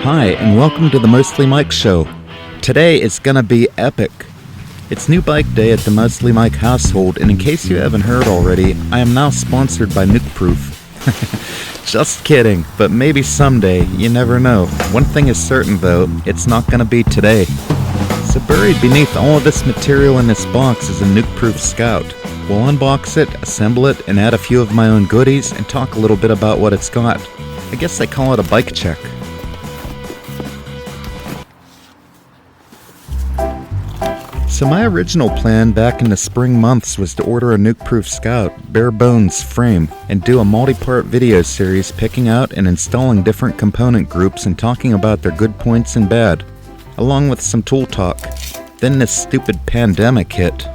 Hi, and welcome to the Mostly Mike Show. Today is gonna be epic. It's new bike day at the Mostly Mike household, and in case you haven't heard already, I am now sponsored by Nukeproof. Just kidding, but maybe someday, you never know. One thing is certain though, it's not gonna be today. So buried beneath all of this material in this box is a Nukeproof Scout. We'll unbox it, assemble it, and add a few of my own goodies, and talk a little bit about what it's got. I guess they call it a bike check. So my original plan back in the spring months was to order a Nukeproof Scout, bare bones frame, and do a multi-part video series picking out and installing different component groups and talking about their good points and bad, along with some tool talk. Then this stupid pandemic hit.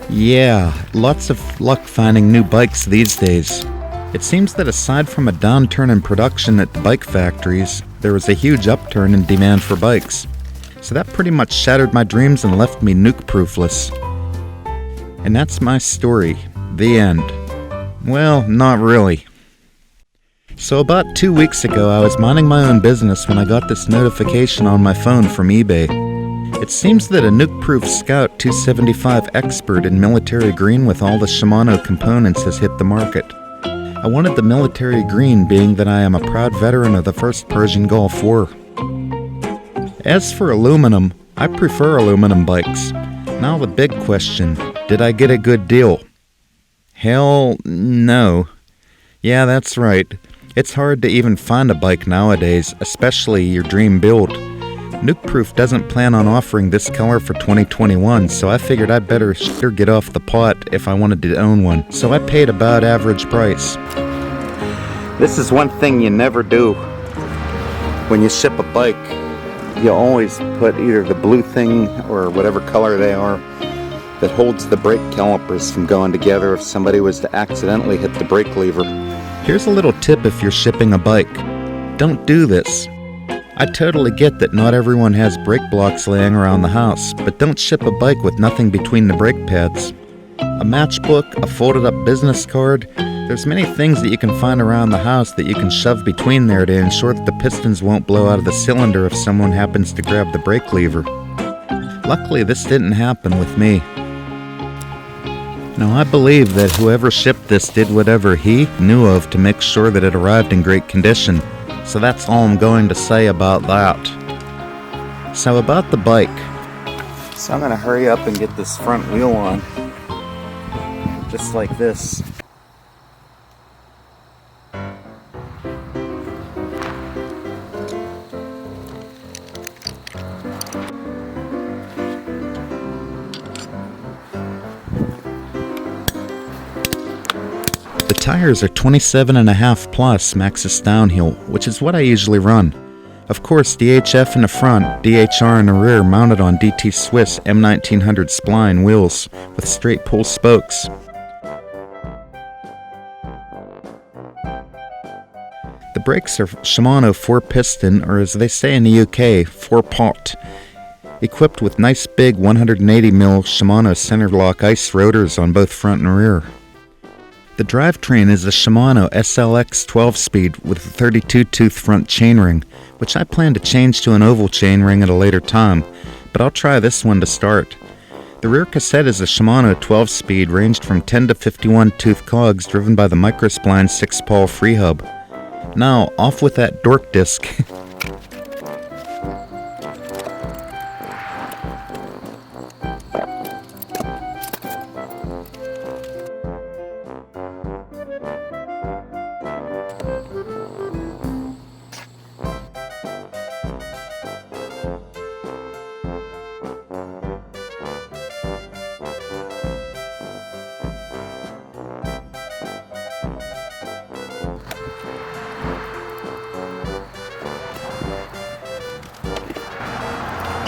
Yeah, lots of luck finding new bikes these days. It seems that aside from a downturn in production at the bike factories, there was a huge upturn in demand for bikes. So that pretty much shattered my dreams and left me nuke-proofless. And that's my story. The end. Well, not really. So about 2 weeks ago, I was minding my own business when I got this notification on my phone from eBay. It seems that a Nukeproof Scout 275 Expert in military green with all the Shimano components has hit the market. I wanted the military green, being that I am a proud veteran of the first Persian Gulf War. As for aluminum, I prefer aluminum bikes. Now the big question, did I get a good deal? Hell no. Yeah, that's right. It's hard to even find a bike nowadays, especially your dream build. Nukeproof doesn't plan on offering this color for 2021, so I figured I'd better get off the pot if I wanted to own one. So I paid about average price. This is one thing you never do. When you ship a bike, you always put either the blue thing or whatever color they are that holds the brake calipers from going together if somebody was to accidentally hit the brake lever. Here's a little tip if you're shipping a bike. Don't do this. I totally get that not everyone has brake blocks laying around the house, but don't ship a bike with nothing between the brake pads. A matchbook, a folded up business card, there's many things that you can find around the house that you can shove between there to ensure that the pistons won't blow out of the cylinder if someone happens to grab the brake lever. Luckily, this didn't happen with me. Now, I believe that whoever shipped this did whatever he knew of to make sure that it arrived in great condition. So that's all I'm going to say about that. So about the bike. So I'm going to hurry up and get this front wheel on. Just like this. The tires are 27.5 plus Maxxis downhill, which is what I usually run. Of course, DHF in the front, DHR in the rear, mounted on DT Swiss M1900 spline wheels with straight pull spokes. The brakes are Shimano 4-piston, or as they say in the UK, 4-pot, equipped with nice big 180mm Shimano center lock ice rotors on both front and rear. The drivetrain is a Shimano SLX 12-speed with a 32-tooth front chainring, which I plan to change to an oval chainring at a later time, but I'll try this one to start. The rear cassette is a Shimano 12-speed ranged from 10 to 51-tooth cogs driven by the Microspline 6-pawl free hub. Now, off with that dork disc.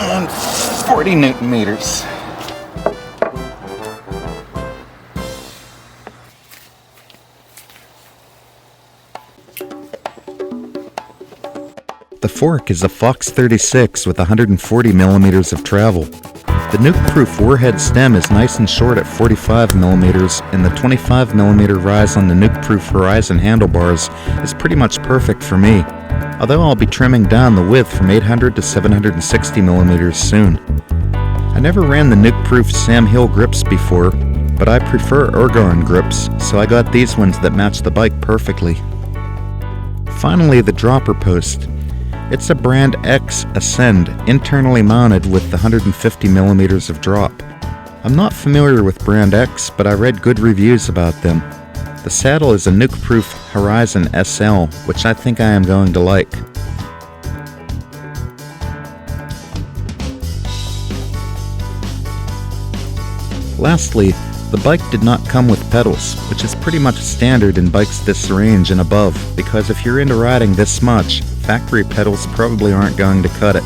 And 40 Newton meters. The fork is a Fox 36 with 140 millimeters of travel. The Nukeproof warhead stem is nice and short at 45mm, and the 25mm rise on the Nukeproof Horizon handlebars is pretty much perfect for me, although I'll be trimming down the width from 800 to 760mm soon. I never ran the Nukeproof Sam Hill grips before, but I prefer Ergon grips, so I got these ones that match the bike perfectly. Finally, the dropper post. It's a Brand X Ascend, internally mounted with the 150mm of drop. I'm not familiar with Brand X, but I read good reviews about them. The saddle is a Nukeproof Horizon SL, which I think I am going to like. Lastly, the bike did not come with pedals, which is pretty much standard in bikes this range and above, because if you're into riding this much, factory pedals probably aren't going to cut it.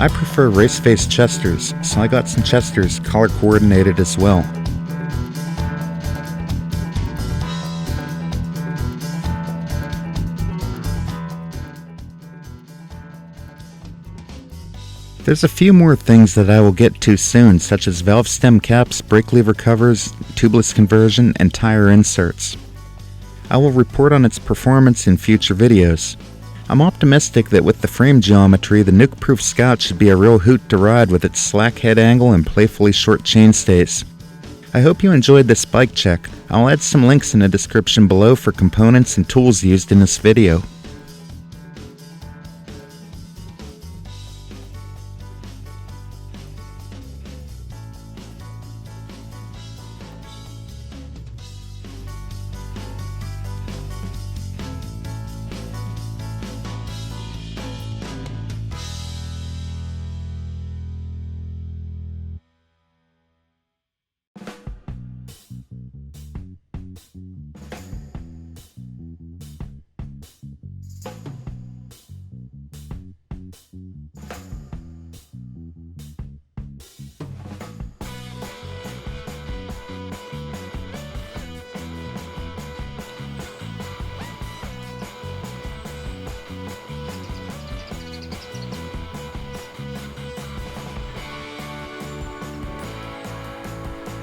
I prefer race-face chesters, so I got some chesters color coordinated as well. There's a few more things that I will get to soon, such as valve stem caps, brake lever covers, tubeless conversion, and tire inserts. I will report on its performance in future videos. I'm optimistic that with the frame geometry, the Nukeproof Scout should be a real hoot to ride with its slack head angle and playfully short chainstays. I hope you enjoyed this bike check. I'll add some links in the description below for components and tools used in this video.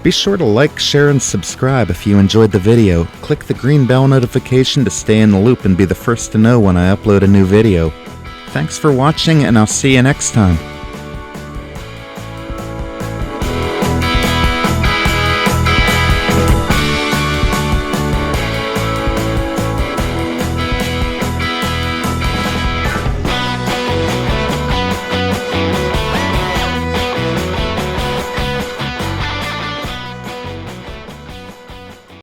Be sure to like, share, and subscribe if you enjoyed the video. Click the green bell notification to stay in the loop and be the first to know when I upload a new video. Thanks for watching, and I'll see you next time.